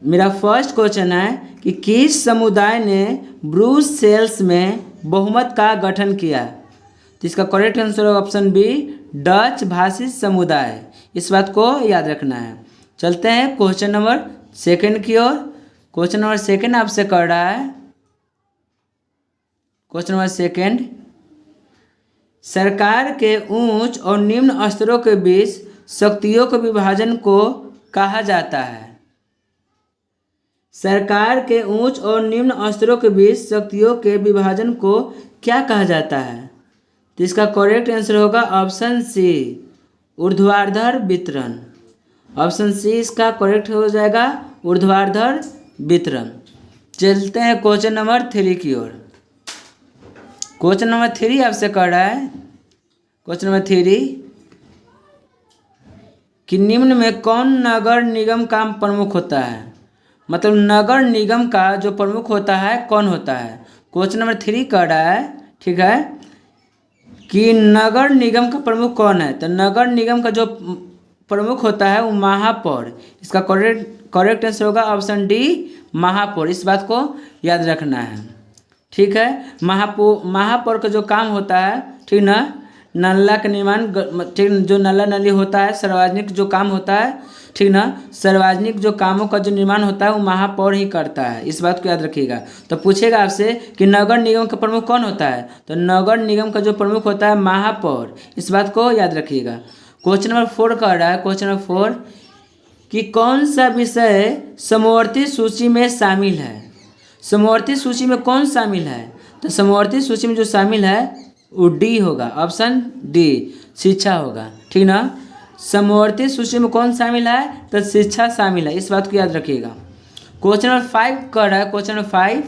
मेरा first question है कि किस समुदाय ने ब्रुसेल्स में बहुमत का गठन किया। तो इसका करेक्ट आंसर है ऑप्शन बी, डच भाषी समुदाय। इस बात को याद रखना है। चलते हैं क्वेश्चन नंबर सेकंड की ओर। क्वेश्चन नंबर सेकंड आपसे कर रहा है। क्वेश्चन नंबर सेकंड, सरकार के उच्च और निम्न स्तरों के बीच शक्तियों के विभाजन को कहा जाता है। सरकार के उच्च और निम्न स्तरों के बीच शक्तियों के विभाजन को क्या कहा जाता है। तो इसका करेक्ट आंसर होगा ऑप्शन सी, ऊर्ध्वाधर वितरण। ऑप्शन सी इसका करेक्ट हो जाएगा, ऊर्ध्वाधर वितरण। चलते हैं क्वेश्चन नंबर 3 की ओर। क्वेश्चन नंबर 3 आपसे कर रहा है। क्वेश्चन नंबर 3 कि निम्न में कौन नगर निगम का प्रमुख होता है। मतलब नगर निगम का जो प्रमुख होता है कौन होता है। क्वेश्चन नंबर 3 कर रहा है, ठीक है, कि नगर निगम का प्रमुख कौन है। तो नगर निगम का जो प्रमुख होता है वो महापौर। इसका करेक्ट आंसर होगा ऑप्शन डी, महापौर। इस बात को याद रखना है, ठीक है। महापौर का जो काम होता है, ठीक ना, नाला का निर्माण, ठीक, जो नाला नाली होता है, सार्वजनिक जो काम होता है, ठीक ना, सार्वजनिक जो कामों का जो निर्माण होता है वो महापौर ही करता है। इस बात को याद रखिएगा। तो पूछेगा आपसे कि नगर निगम का प्रमुख कौन होता है। तो नगर निगम का जो प्रमुख होता है महापौर। इस बात को याद रखिएगा। क्वेश्चन नंबर 4 कर रहा है। क्वेश्चन नंबर 4 कि कौन सा विषय समवर्ती सूची में शामिल है। समवर्ती सूची में कौन शामिल है। तो समवर्ती सूची में जो शामिल है वो डी होगा, ऑप्शन डी, शिक्षा होगा, ठीक ना। समवर्ती सूची में कौन शामिल है। तो शिक्षा शामिल है। इस बात को याद रखिएगा। क्वेश्चन नंबर 5 कर रहा है। क्वेश्चन नंबर 5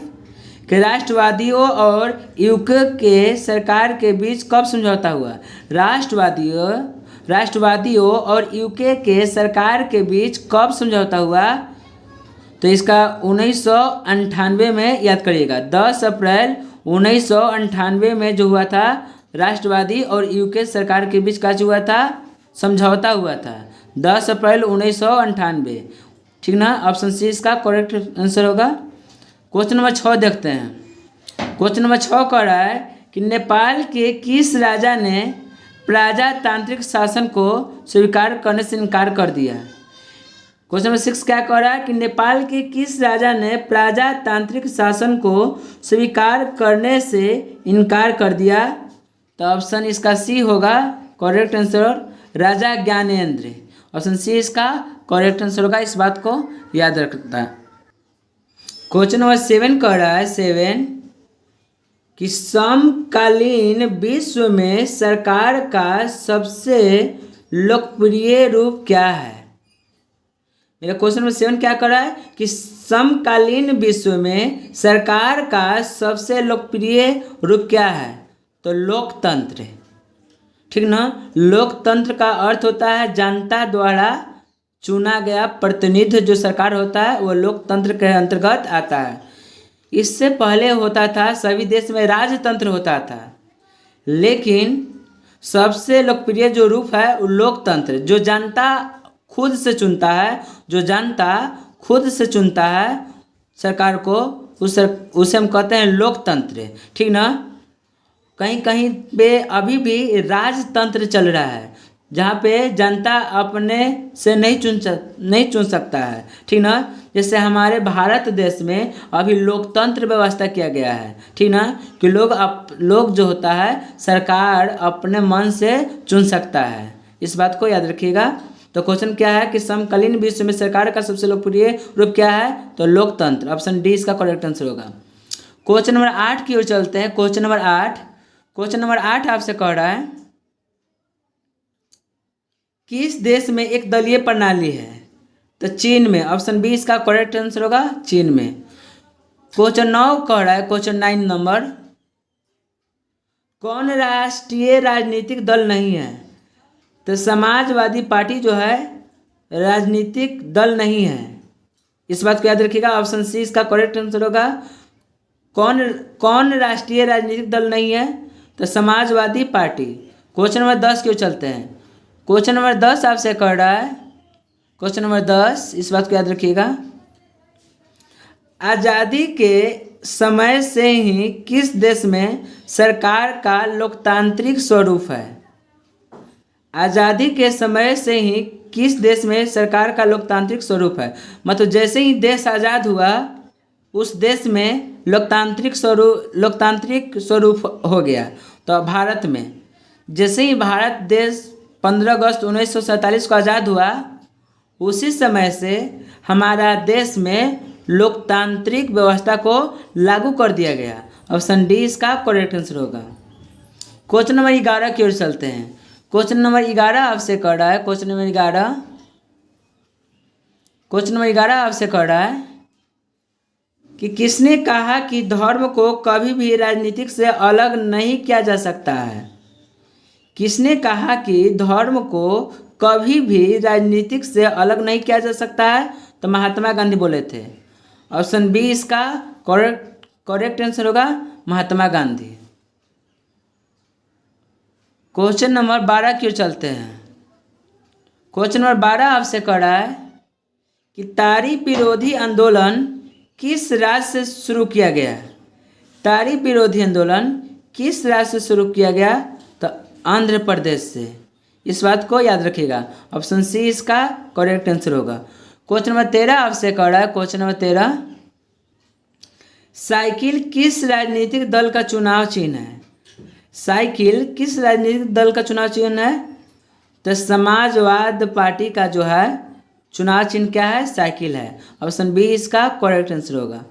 कि राष्ट्रवादियों और यूके के सरकार के बीच कब समझौता हुआ। राष्ट्रवादियों और यूके के सरकार के बीच कब समझौता हुआ। तो इसका 1998 में याद करिएगा। 10 अप्रैल 1998 में जो हुआ था, राष्ट्रवादी और यूके सरकार के बीच का हुआ था, समझौता हुआ था। 10 अप्रैल 1998, ठीक ना। ऑप्शन सी इसका करेक्ट आंसर होगा। क्वेश्चन नंबर 6 देखते हैं। क्वेश्चन नंबर 6 कह रहा है कि नेपाल के किस राजा ने प्रजातांत्रिक शासन को स्वीकार करने से इनकार कर दिया। क्वेश्चन नंबर 6 क्या कह रहा है कि नेपाल के किस राजा ने प्रजातांत्रिक शासन को स्वीकार करने से इनकार कर दिया। तो ऑप्शन इसका सी होगा करेक्ट आंसर, राजा ज्ञानेंद्र। ऑप्शन सी इसका करेक्ट आंसर होगा। इस बात को याद रखता है। क्वेश्चन नंबर 7 कह रहा है 7 कि समकालीन विश्व में सरकार का सबसे लोकप्रिय रूप क्या है। मेरा क्वेश्चन नंबर 7 क्या कर रहा है कि समकालीन विश्व में सरकार का सबसे लोकप्रिय रूप क्या है। तो लोकतंत्र, ठीक ना। लोकतंत्र का अर्थ होता है जनता द्वारा चुना गया प्रतिनिधि जो सरकार होता है वो लोकतंत्र के अंतर्गत आता है। इससे पहले होता था सभी देश में राजतंत्र होता था, लेकिन सबसे लोकप्रिय जो रूप है वो लोकतंत्र, जो जनता खुद से चुनता है, जो जनता खुद से चुनता है सरकार को, उसे हम कहते हैं लोकतंत्र, ठीक ना। कहीं कहीं पे अभी भी राजतंत्र चल रहा है जहाँ पे जनता अपने से नहीं चुन सकता है, ठीक ना। जैसे हमारे भारत देश में अभी लोकतंत्र व्यवस्था किया गया है, ठीक ना, कि लोग जो होता है सरकार अपने मन से चुन सकता है। इस बात को याद रखिएगा। तो क्वेश्चन क्या है कि समकालीन विश्व में सरकार का सबसे लोकप्रिय रूप क्या है। तो लोकतंत्र, ऑप्शन डी इसका करेक्ट आंसर होगा। क्वेश्चन नंबर 8 की ओर चलते हैं। क्वेश्चन नंबर 8 आपसे कह रहा है किस देश में एक दलीय प्रणाली है। तो चीन में, ऑप्शन बी इसका करेक्ट आंसर होगा, चीन में। क्वेश्चन 9 कह रहा है। क्वेश्चन 9 नंबर, कौन राष्ट्रीय राजनीतिक दल नहीं है। तो समाजवादी पार्टी जो है राजनीतिक दल नहीं है। इस बात को याद रखिएगा। ऑप्शन सी इसका करेक्ट आंसर होगा। कौन राष्ट्रीय राजनीतिक दल नहीं है। तो समाजवादी पार्टी। क्वेश्चन नंबर 10 की ओर चलते हैं। क्वेश्चन नंबर 10 आपसे कर रहा है। क्वेश्चन नंबर 10, इस बात को याद रखिएगा। आज़ादी के समय से ही किस देश में सरकार का लोकतांत्रिक स्वरूप है? आज़ादी के समय से ही किस देश में सरकार का लोकतांत्रिक स्वरूप है? मतलब जैसे ही देश आज़ाद हुआ उस देश में लोकतांत्रिक स्वरूप हो गया। तो भारत में जैसे ही भारत देश 15 अगस्त 1947 को आज़ाद हुआ उसी समय से हमारा देश में लोकतांत्रिक व्यवस्था को लागू कर दिया गया। ऑप्शन डी इसका करेक्ट आंसर होगा। क्वेश्चन नंबर 11 की ओर चलते हैं। क्वेश्चन नंबर 11 आपसे कर रहा है क्वेश्चन नंबर 11 आपसे कर रहा है कि किसने कहा कि धर्म को कभी भी राजनीतिक से अलग नहीं किया जा सकता है? किसने कहा कि धर्म को कभी भी राजनीतिक से अलग नहीं किया जा सकता है? तो महात्मा गांधी बोले थे। ऑप्शन बी इसका करेक्ट आंसर होगा महात्मा गांधी। क्वेश्चन नंबर 12 की ओर चलते हैं। क्वेश्चन नंबर 12 आपसे कर रहा है कि तारी विरोधी आंदोलन किस राज्य से शुरू किया गया? तारी विरोधी आंदोलन किस राज्य से शुरू किया गया? तो आंध्र प्रदेश से। इस बात को याद रखिएगा। ऑप्शन सी इसका करेक्ट आंसर होगा। क्वेश्चन नंबर 13 आपसे कर रहा है। क्वेश्चन नंबर 13, साइकिल किस राजनीतिक दल का चुनाव चिन्ह है? साइकिल किस राजनीतिक दल का चुनाव चिन्ह है? तो समाजवाद पार्टी का जो है चुनाव चिन्ह क्या है? साइकिल है। ऑप्शन बी इसका करेक्ट आंसर होगा।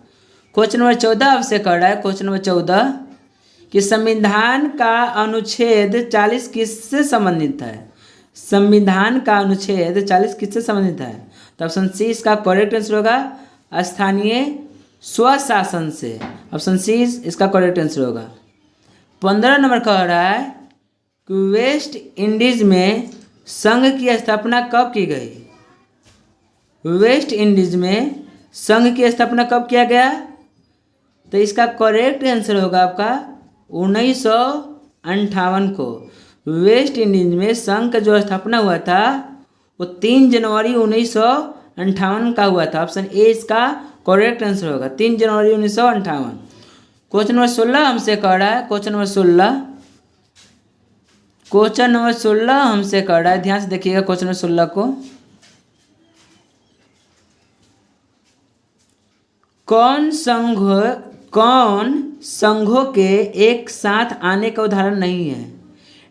क्वेश्चन नंबर 14 आपसे कर रहा है। क्वेश्चन नंबर 14 कि संविधान का अनुच्छेद 40 किससे संबंधित है? संविधान का अनुच्छेद 40 किससे संबंधित है? तो ऑप्शन सी इसका करेक्ट आंसर होगा स्थानीय स्वशासन से। ऑप्शन सी इसका करेक्ट आंसर होगा। 15 नंबर कह रहा है कि वेस्ट इंडीज में संघ की स्थापना कब की गई? वेस्ट इंडीज में संघ की स्थापना कब किया गया? तो इसका करेक्ट आंसर होगा आपका 1958 को। वेस्ट इंडीज में संघ का जो स्थापना हुआ था वो 3 जनवरी 1958 का हुआ था। ऑप्शन ए इसका करेक्ट आंसर होगा 3 जनवरी 1958। क्वेश्चन नंबर 16 हमसे कह रहा है। क्वेश्चन नंबर 16 हमसे कह रहा है। ध्यान से देखिएगा क्वेश्चन नंबर 16 को। कौन संघों के एक साथ आने का उदाहरण नहीं है?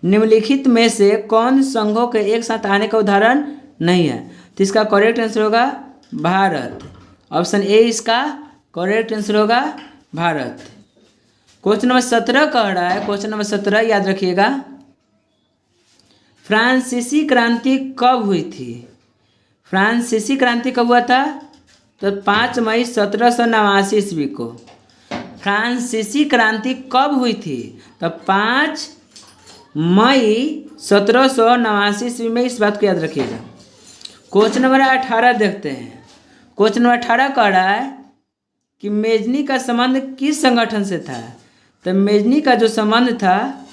निम्नलिखित में से कौन संघों के एक साथ आने का उदाहरण नहीं है? तो इसका करेक्ट आंसर होगा भारत। ऑप्शन ए इसका करेक्ट आंसर होगा भारत। क्वेश्चन नंबर 17 कह रहा है। क्वेश्चन नंबर 17 याद रखिएगा। फ्रांसीसी क्रांति कब हुई थी? फ्रांसीसी क्रांति कब हुआ था? तो 5 मई 1789 ईस्वी को। फ्रांसीसी क्रांति कब हुई थी? तो 5 मई 1789 ईस्वी में। इस बात को याद रखिएगा। क्वेश्चन नंबर 18 देखते हैं। क्वेश्चन नंबर 18 कह रहा है कि मेजनी का संबंध किस संगठन से था? तो मेजनी का जो संबंध था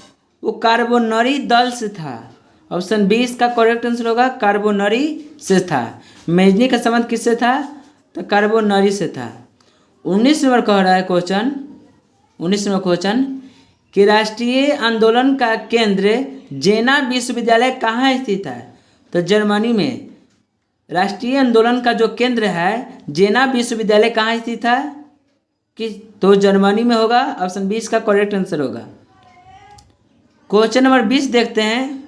वो कार्बोनरी दल से था। ऑप्शन बी इसका करेक्ट आंसर होगा कार्बोनरी से था। मेजनी का संबंध किससे था? तो कार्बोनरी से था। 19 नंबर कह रहा है क्वेश्चन। 19 नंबर क्वेश्चन कि राष्ट्रीय आंदोलन का केंद्र जेना विश्वविद्यालय कहाँ स्थित है? तो जर्मनी में राष्ट्रीय आंदोलन का जो केंद्र है जेना विश्वविद्यालय कहाँ स्थित है? कि तो जर्मनी में होगा। ऑप्शन 20 का करेक्ट आंसर होगा। क्वेश्चन नंबर 20 देखते हैं।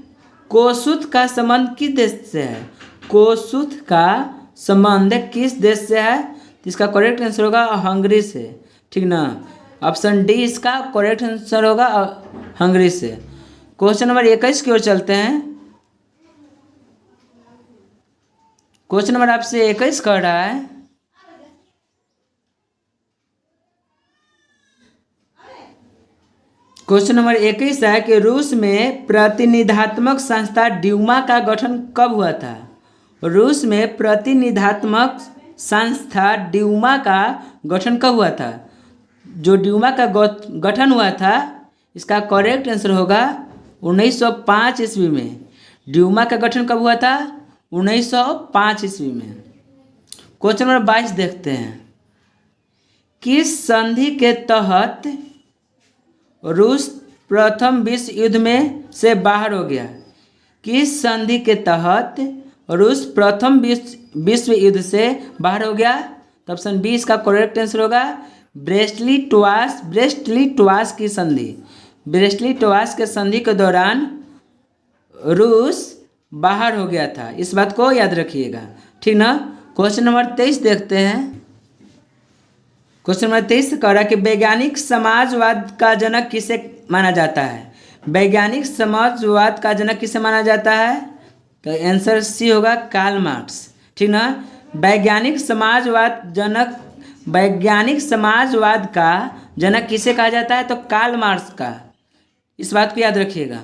कोसुत का संबंध किस देश से है? कोसुत का संबंध किस देश से है? तो इसका करेक्ट आंसर होगा हंगरी से। ठीक ना? ऑप्शन डी इसका करेक्ट आंसर होगा हंगरी से। क्वेश्चन नंबर 21 की ओर चलते हैं। क्वेश्चन नंबर आपसे 21 कर रहा है क्वेश्चन नंबर 21 है कि रूस में प्रतिनिधात्मक संस्था ड्यूमा का गठन कब हुआ था? रूस में प्रतिनिधात्मक संस्था ड्यूमा का गठन कब हुआ था? जो ड्यूमा का गठन हुआ था इसका करेक्ट आंसर होगा 1905 ईस्वी में। ड्यूमा का गठन कब हुआ था? 1905 ईस्वी में। क्वेश्चन नंबर 22 देखते हैं किस संधि के तहत रूस प्रथम विश्व युद्ध में से बाहर हो गया? किस संधि के तहत रूस प्रथम विश्व युद्ध से बाहर हो गया? तो ऑप्शन बी इसका करेक्ट आंसर होगा ब्रेस्टली-टोवास की संधि। ब्रेस्टली-टोवास के संधि के दौरान रूस बाहर हो गया था, इस बात को याद रखिएगा, ठीक ना। क्वेश्चन नंबर 23 देखते हैं। क्वेश्चन नंबर 23 कह रहा है कि वैज्ञानिक समाजवाद का जनक किसे माना जाता है? वैज्ञानिक समाजवाद का जनक किसे माना जाता है? तो आंसर सी होगा कार्ल मार्क्स, ठीक ना। वैज्ञानिक समाजवाद का जनक किसे कहा जाता है? तो कार्ल मार्क्स का, इस बात को याद रखिएगा।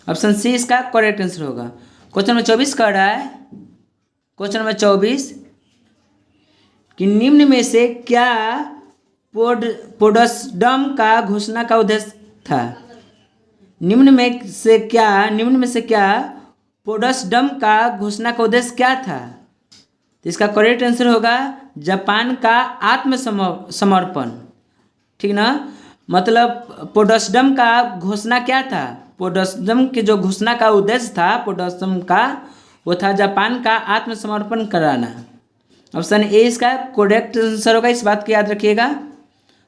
ऑप्शन सी इसका करेक्ट आंसर होगा। क्वेश्चन नंबर 24 कह रहा है, क्वेश्चन नंबर 24 कि निम्न में से क्या पोट्सडम का घोषणा का उद्देश्य था? निम्न में से क्या पोट्सडम का घोषणा का उद्देश्य क्या था? तो इसका करेक्ट आंसर होगा जापान का आत्मसमर्पण, ठीक ना। मतलब पोट्सडम का घोषणा क्या था? पोट्सडम की जो घोषणा का उद्देश्य था पोट्सडम का, वो था जापान का आत्मसमर्पण कराना। ऑप्शन ए इसका करेक्ट आंसर होगा, इस बात को याद रखिएगा।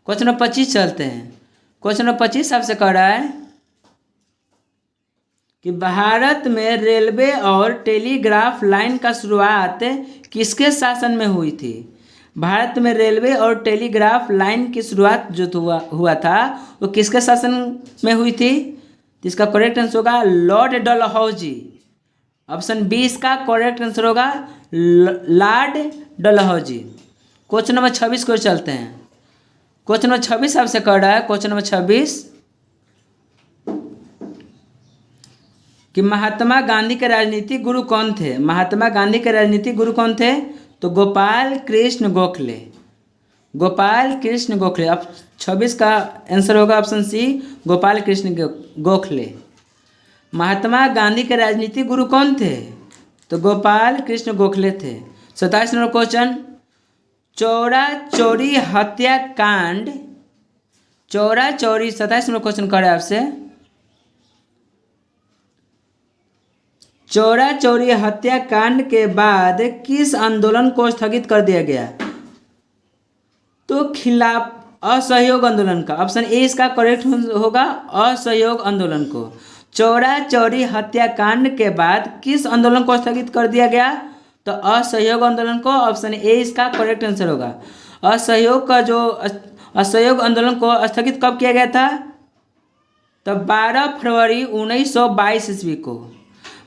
क्वेश्चन नंबर 25 चलते हैं। क्वेश्चन नंबर 25 आपसे कह रहा है कि भारत में रेलवे और टेलीग्राफ लाइन का शुरुआत किसके शासन में हुई थी? भारत में रेलवे और टेलीग्राफ लाइन की शुरुआत जो हुआ था वो किसके शासन में हुई थी? तो इसका करेक्ट आंसर होगा लॉर्ड डलहौजी। ऑप्शन बी इसका करेक्ट आंसर होगा लॉर्ड डलहौजी। क्वेश्चन नंबर 26 को चलते हैं। क्वेश्चन नंबर 26 आपसे कह रहा है, क्वेश्चन नंबर 26 कि महात्मा गांधी के राजनीतिक गुरु कौन थे? महात्मा गांधी के राजनीतिक गुरु कौन थे? तो गोपाल कृष्ण गोखले। गोपाल कृष्ण गोखले। अब 26 का आंसर होगा ऑप्शन सी गोपाल कृष्ण गोखले। महात्मा गांधी के राजनीतिक गुरु कौन थे? तो गोपाल कृष्ण गोखले थे। 27 नंबर क्वेश्चन, चौरा चौरी हत्याकांड, चौरा चौरी 27 नंबर क्वेश्चन कर रहे हैं आपसे, चौरा चौरी हत्याकांड के बाद किस आंदोलन को स्थगित कर दिया गया? तो खिलाफ असहयोग आंदोलन का। ऑप्शन ए इसका करेक्ट होगा असहयोग आंदोलन को। चौरा चौरी हत्याकांड के बाद किस आंदोलन को स्थगित कर दिया गया? तो असहयोग आंदोलन को। ऑप्शन ए इसका करेक्ट आंसर होगा। असहयोग आंदोलन को स्थगित कब किया गया था? तो 12 फरवरी 1922 ईस्वी को।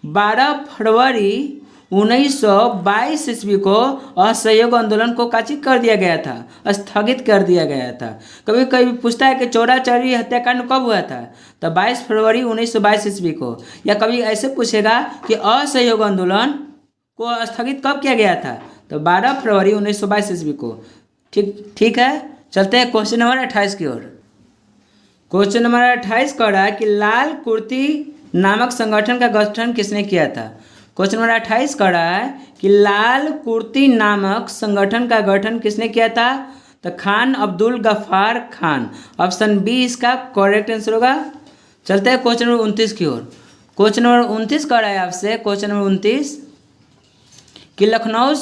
12 फरवरी 1922 ईस्वी को असहयोग आंदोलन को काचित कर दिया गया था, स्थगित कर दिया गया था। कभी कभी पूछता है कि चौरा चौरी हत्याकांड कब हुआ था? तो 22 फरवरी 1922 ईस्वी को। या कभी ऐसे पूछेगा कि असहयोग आंदोलन को स्थगित कब किया गया था? तो 12 फरवरी 1922 ईस्वी को। ठीक है, चलते हैं क्वेश्चन नंबर 28 की ओर। क्वेश्चन नंबर 28 कह रहा है कि लाल कुर्ती नामक संगठन का गठन किसने किया था? क्वेश्चन नंबर 28 कह रहा है कि लाल कुर्ती नामक संगठन का गठन किसने किया था? तो खान अब्दुल गफ्फार खान। ऑप्शन बी इसका करेक्ट आंसर होगा। चलते हैं क्वेश्चन नंबर 29 की ओर। क्वेश्चन नंबर 29 कह रहा है आपसे, क्वेश्चन नंबर 29 कि लखनऊ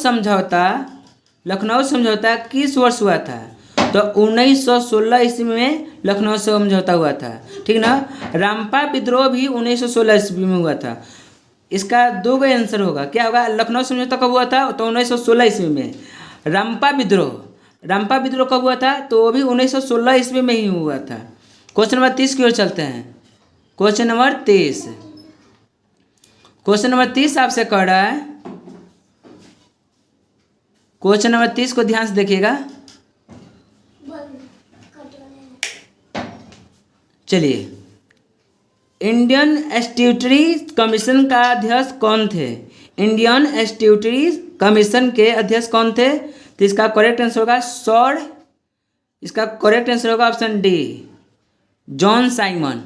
समझौता किस वर्ष हुआ था? तो 1916 ईस्वी में लखनऊ समझौता हुआ था, ठीक ना। रामपा विद्रोह भी 1916 ईस्वी में हुआ था। इसका दो गो आंसर होगा, क्या होगा? लखनऊ समझौता कब हुआ था? तो 1916 ईस्वी में। रामपा विद्रोह कब हुआ था? तो वो भी 1916 ईस्वी में ही हुआ था। क्वेश्चन नंबर 30 की ओर चलते हैं। क्वेश्चन नंबर 30 आपसे कह रहा है, क्वेश्चन नंबर 30 को ध्यान से देखिएगा। चलिए, इंडियन स्टैट्यूटरी कमीशन का अध्यक्ष कौन थे? इंडियन स्टैट्यूटरी कमीशन के अध्यक्ष कौन थे? तो इसका करेक्ट आंसर होगा इसका करेक्ट आंसर होगा ऑप्शन डी जॉन साइमन।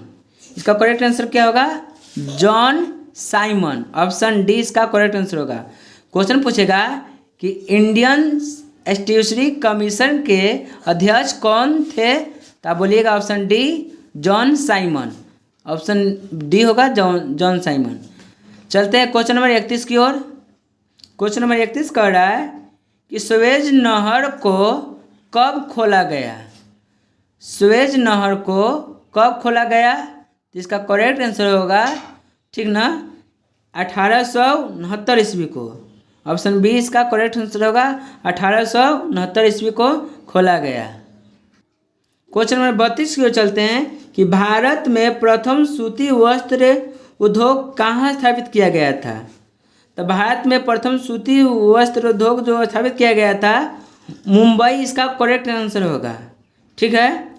इसका करेक्ट आंसर क्या होगा? John Simon. ऑप्शन डी इसका करेक्ट आंसर होगा। क्वेश्चन पूछेगा कि इंडियन एस्ट्यूशरी कमीशन के अध्यक्ष कौन थे? तो आप बोलिएगा option D John Simon. Option D होगा जॉन साइमन। चलते हैं क्वेश्चन नंबर 31 की ओर। क्वेश्चन नंबर 31 कह रहा है कि स्वेज नहर को कब खोला गया? स्वेज नहर को कब खोला गया? तो इसका करेक्ट आंसर होगा, ठीक ना, 1869 ईस्वी को। ऑप्शन बी इसका करेक्ट आंसर होगा, 1869 ईस्वी को खोला गया। क्वेश्चन नंबर 32 की ओर चलते हैं कि भारत में प्रथम सूती वस्त्र उद्योग कहाँ स्थापित किया गया था? तो भारत में प्रथम सूती वस्त्र उद्योग जो स्थापित किया गया था, मुंबई इसका करेक्ट आंसर होगा, ठीक है।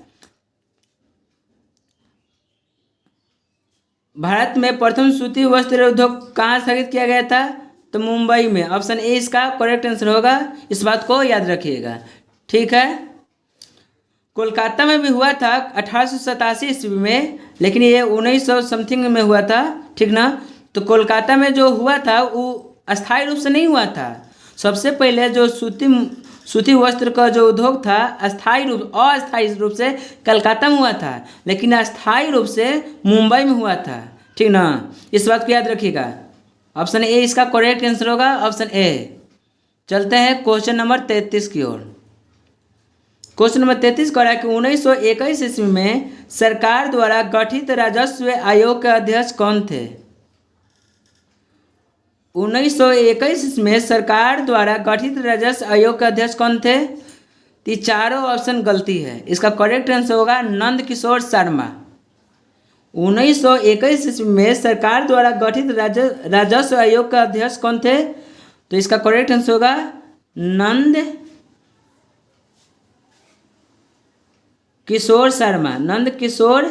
भारत में प्रथम सूती वस्त्र उद्योग कहाँ स्थापित किया गया था? तो मुंबई में। ऑप्शन ए इसका करेक्ट आंसर होगा, इस बात को याद रखिएगा, ठीक है। कोलकाता में भी हुआ था 1887 ईस्वी में, लेकिन ये 1900 समथिंग में हुआ था, ठीक ना। तो कोलकाता में जो हुआ था वो अस्थायी रूप से नहीं हुआ था। सबसे पहले जो सूती वस्त्र का जो उद्योग था अस्थायी रूप से कलकत्ता में हुआ था, लेकिन अस्थायी रूप से मुंबई में हुआ था, ठीक ना। इस बात को याद रखिएगा। ऑप्शन ए इसका करेक्ट आंसर होगा, ऑप्शन ए। चलते हैं क्वेश्चन नंबर 33 की ओर। क्वेश्चन नंबर 33 कह रहा है कि 1921 ईस्वी में सरकार द्वारा गठित राजस्व आयोग के अध्यक्ष कौन थे? 1921 में सरकार द्वारा गठित राजस्व आयोग के अध्यक्ष कौन थे? तो चारों ऑप्शन गलती है। इसका करेक्ट आंसर होगा नंद किशोर शर्मा। 1921 ईस्वी में सरकार द्वारा गठित राजस्व आयोग का अध्यक्ष कौन थे? तो इसका करेक्ट आंसर होगा नंद किशोर शर्मा। नंद किशोर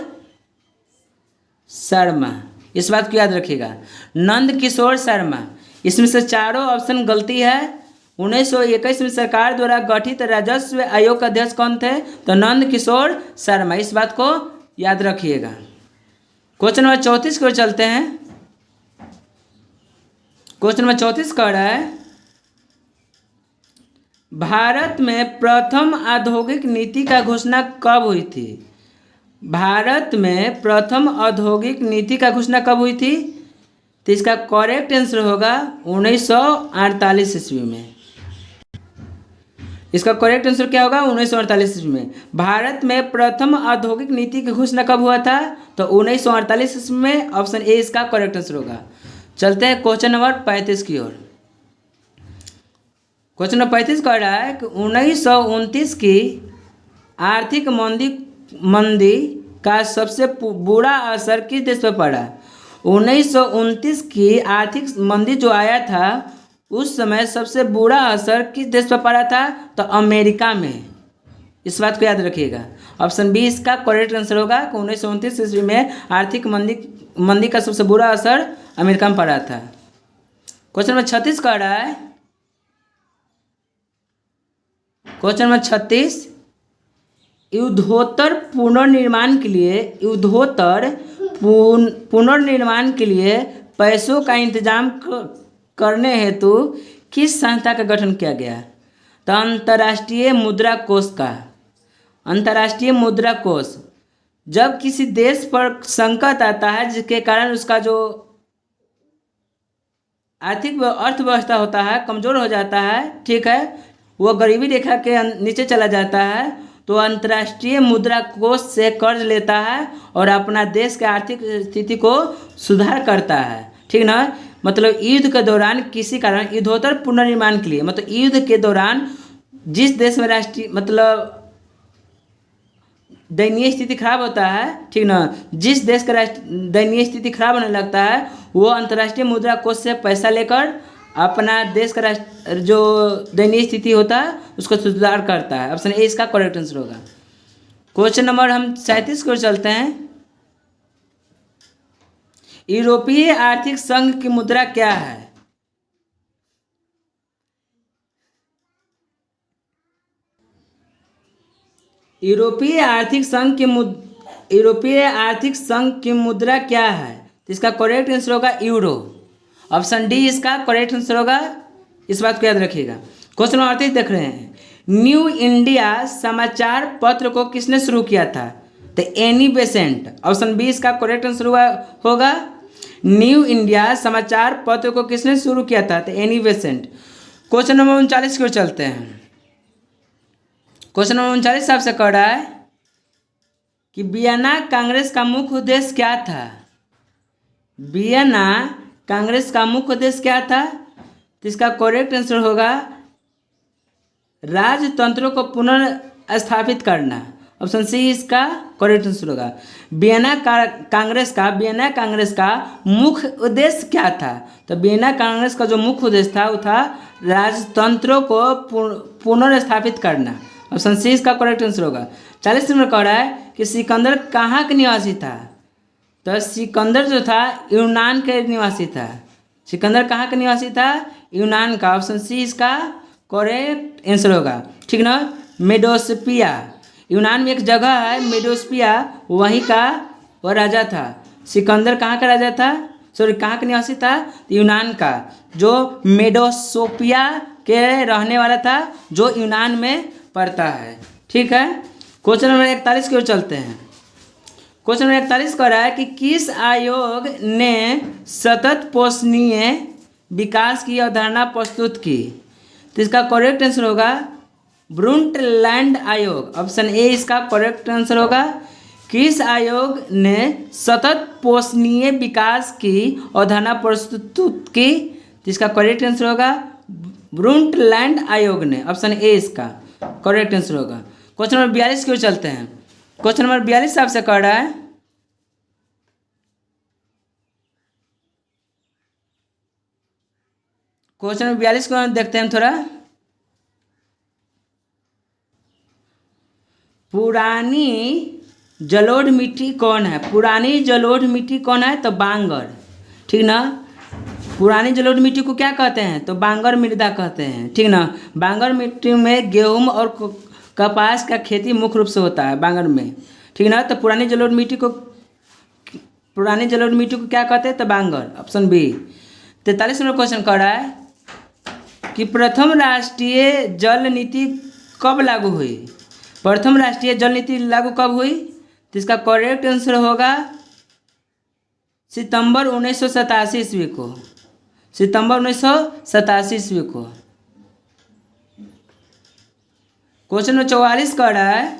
शर्मा, इस बात को याद रखिएगा, नंद किशोर शर्मा। इसमें से चारों ऑप्शन गलती है। 1921 में सरकार द्वारा गठित राजस्व आयोग का अध्यक्ष कौन थे? तो नंद किशोर शर्मा, इस बात को याद रखिएगा। क्वेश्चन नंबर 34 की ओर चलते हैं। क्वेश्चन नंबर 34 कह रहा है भारत में प्रथम औद्योगिक नीति का घोषणा कब हुई थी? भारत में प्रथम औद्योगिक नीति का घोषणा कब हुई थी? तो इसका करेक्ट आंसर होगा 1948 ईस्वी में। इसका करेक्ट आंसर क्या होगा? 1948 ईस्वी में। भारत में प्रथम औद्योगिक नीति की घोषणा कब हुआ था? तो 1948 ईस्वी में। ऑप्शन ए इसका करेक्ट आंसर होगा। चलते हैं क्वेश्चन नंबर 35 की ओर। क्वेश्चन नंबर 35 कह रहा है कि 1929 की आर्थिक मंदी का सबसे बुरा असर किस देश पर पड़ा? 1929 की आर्थिक मंदी जो आया था उस समय सबसे बुरा असर किस देश पर पड़ा था? तो अमेरिका में। इस बात को याद रखिएगा। ऑप्शन बी इसका करेक्ट आंसर होगा कि 1929 ईस्वी में आर्थिक मंदी का सबसे बुरा असर अमेरिका में पड़ा था। क्वेश्चन नंबर 36 कह रहा है, क्वेश्चन नंबर 36, युद्धोत्तर पुनर्निर्माण के लिए पैसों का इंतजाम करने हेतु किस संस्था का गठन किया गया? तो अंतर्राष्ट्रीय मुद्रा कोष का। अंतर्राष्ट्रीय मुद्रा कोष, जब किसी देश पर संकट आता है जिसके कारण उसका जो आर्थिक अर्थव्यवस्था होता है कमज़ोर हो जाता है, ठीक है, वो गरीबी रेखा के नीचे चला जाता है, तो अंतर्राष्ट्रीय मुद्रा कोष से कर्ज लेता है और अपना देश के आर्थिक स्थिति को सुधार करता है, ठीक ना। मतलब युद्ध के दौरान किसी कारण युद्धोत्तर पुनर्निर्माण के लिए, मतलब युद्ध के दौरान जिस देश में दयनीय स्थिति खराब होता है, ठीक ना, जिस देश का दयनीय स्थिति खराब होने लगता है वो अंतर्राष्ट्रीय मुद्रा कोष से पैसा लेकर अपना देश का जो दयनीय स्थिति होता है उसको सुधार करता है। ऑप्शन ए इसका करेक्ट आंसर होगा। क्वेश्चन नंबर हम 37 को चलते हैं। यूरोपीय आर्थिक संघ की मुद्रा क्या है? यूरोपीय आर्थिक संघ की मुद्रा क्या है? तो इसका करेक्ट आंसर होगा यूरो। ऑप्शन डी इसका करेक्ट आंसर होगा, इस बात को याद रखिएगा। क्वेश्चन नंबर 38 देख रहे हैं न्यू इंडिया समाचार पत्र को किसने शुरू किया था? तो एनी बेसेंट। ऑप्शन बी इसका करेक्ट आंसर होगा। न्यू इंडिया समाचार पत्र को किसने शुरू किया था? तो एनी बेसेंट। क्वेश्चन नंबर 39 की ओर चलते हैं। क्वेश्चन नंबर 39 आपसे कह रहा है कि वियना कांग्रेस का मुख्य उद्देश्य क्या था? वियना कांग्रेस का मुख्य उद्देश्य क्या था? तो इसका करेक्ट आंसर होगा राजतंत्र को पुनर्स्थापित करना। ऑप्शन सी इसका करेक्ट आंसर होगा। वियना कांग्रेस का मुख्य उद्देश्य क्या था? तो वियना कांग्रेस का जो मुख्य उद्देश्य था वो था राजतंत्रों को पुनर्स्थापित करना। ऑप्शन सी इसका करेक्ट आंसर होगा। 40 नंबर कह रहा है कि सिकंदर कहाँ का निवासी था? तो सिकंदर जो था यूनान के निवासी था। सिकंदर कहाँ का निवासी था? यूनान का। ऑप्शन सी इसका करेक्ट आंसर होगा। ठीक ना। मेडोस्पिया, यूनान में एक जगह है मेडोस्पिया, वहीं का वह राजा था। सिकंदर कहाँ का राजा था? सॉरी, कहाँ का निवासी था? यूनान का, जो मेडोसोपिया के रहने वाला था, जो यूनान में पड़ता है। ठीक है। क्वेश्चन नंबर 41 की ओर चलते हैं। क्वेश्चन नंबर 41 कह रहा है कि किस आयोग ने सतत पोषणीय विकास की अवधारणा प्रस्तुत की? तो इसका करेक्ट आंसर होगा ब्रुंटलैंड आयोग। ऑप्शन ए इसका करेक्ट आंसर होगा। किस आयोग ने सतत पोषणीय विकास की अवधारणा प्रस्तुत की? जिसका करेक्ट आंसर होगा ब्रुंटलैंड आयोग ने। ऑप्शन ए इसका करेक्ट आंसर होगा। क्वेश्चन नंबर 42 की ओर चलते हैं। क्वेश्चन नंबर 42 आपसे कह रहा है क्वेश्चन नंबर 42 को देखते हैं थोड़ा। पुरानी जलोढ़ मिट्टी कौन है? पुरानी जलोढ़ मिट्टी कौन है? तो बांगर। ठीक ना। पुरानी जलोढ़ मिट्टी को क्या कहते हैं? तो बांगर मृदा कहते हैं। ठीक ना। बांगर मिट्टी में गेहूं और कपास का खेती मुख्य रूप से होता है बांगर में। ठीक ना। तो पुरानी जलोढ़ मिट्टी को क्या कहते हैं? तो Bangar. Option B. 43 number question कर रहा है कि प्रथम राष्ट्रीय जल नीति कब लागू हुई? प्रथम राष्ट्रीय जल नीति लागू कब हुई? तो इसका करेक्ट आंसर होगा सितंबर 1987 ईस्वी को। सितंबर 1987 ईस्वी को। क्वेश्चन नंबर 44 कर रहा है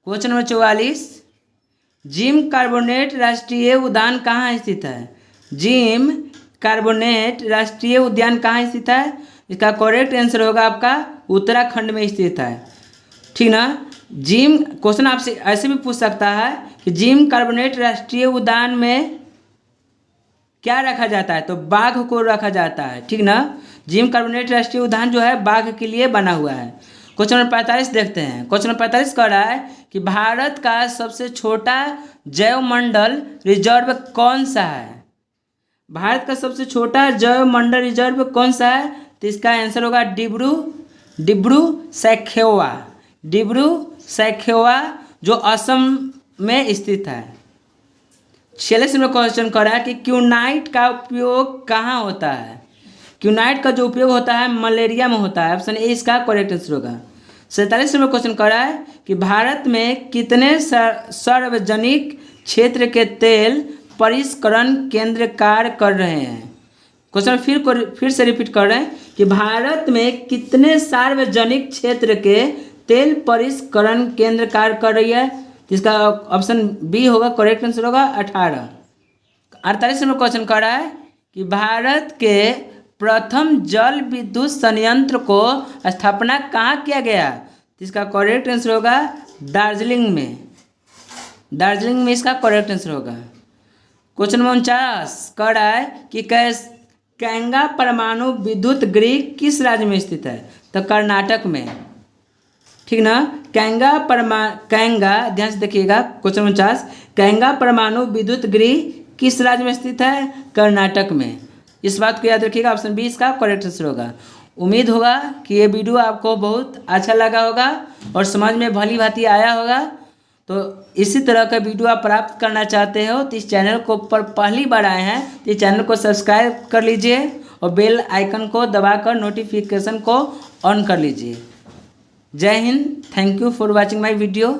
क्वेश्चन नंबर 44, जिम कार्बोनेट राष्ट्रीय उद्यान कहाँ स्थित है? जिम कार्बोनेट राष्ट्रीय उद्यान कहाँ स्थित है? इसका करेक्ट आंसर होगा आपका उत्तराखंड में स्थित है। ठीक ना। जिम क्वेश्चन आपसे ऐसे भी पूछ सकता है कि जिम कार्बोनेट राष्ट्रीय उद्यान में क्या रखा जाता है? तो बाघ को रखा जाता है। ठीक ना। जिम कार्बोनेट राष्ट्रीय उद्यान जो है बाघ के लिए बना हुआ है। क्वेश्चन नंबर 45 देखते हैं। क्वेश्चन नंबर 45 कह रहा है कि भारत का सबसे छोटा जैवमंडल रिजर्व कौन सा है? भारत का सबसे छोटा जैवमंडल रिजर्व कौन सा है? तो इसका आंसर होगा डिब्रू सैखोवा। डिब्रू सैखोवा जो असम में स्थित है। 46 नंबर क्वेश्चन कर रहा है कि क्यूनाइट का उपयोग कहाँ होता है? क्यूनाइट का जो उपयोग होता है मलेरिया में होता है। ऑप्शन ए इसका करेक्ट आंसर होगा। 47 नंबर क्वेश्चन कर रहा है कि भारत में कितने सार्वजनिक क्षेत्र के तेल परिष्करण केंद्र कार्य कर रहे हैं? क्वेश्चन फिर से रिपीट कर रहे हैं कि भारत में कितने सार्वजनिक क्षेत्र के तेल परिष्करण केंद्र कार्य कर रही है? जिसका ऑप्शन बी होगा करेक्ट आंसर होगा 18। 48 नंबर क्वेश्चन कर रहा है कि भारत के प्रथम जल विद्युत संयंत्र को स्थापना कहाँ किया गया? इसका करेक्ट आंसर होगा दार्जिलिंग में। दार्जिलिंग में इसका करेक्ट आंसर होगा। क्वेश्चन नंबर 49 कह रहा है कि कैंगा परमाणु विद्युत गृह किस राज्य में स्थित है? तो कर्नाटक में। ठीक ना। कैंगा ध्यान से देखिएगा। क्वेश्चन 49, कैंगा परमाणु विद्युत गृह किस राज्य में स्थित है? कर्नाटक में। इस बात को याद रखिएगा। ऑप्शन बी इसका करेक्ट आंसर होगा। उम्मीद होगा कि ये वीडियो आपको बहुत अच्छा लगा होगा और समझ में भली भांति आया होगा। तो इसी तरह का वीडियो आप प्राप्त करना चाहते हो तो इस चैनल को पर पहली बार आए हैं तो इस चैनल को सब्सक्राइब कर लीजिए और बेल आइकन को दबाकर नोटिफिकेशन को ऑन कर लीजिए। जय Hind, thank you for watching my video.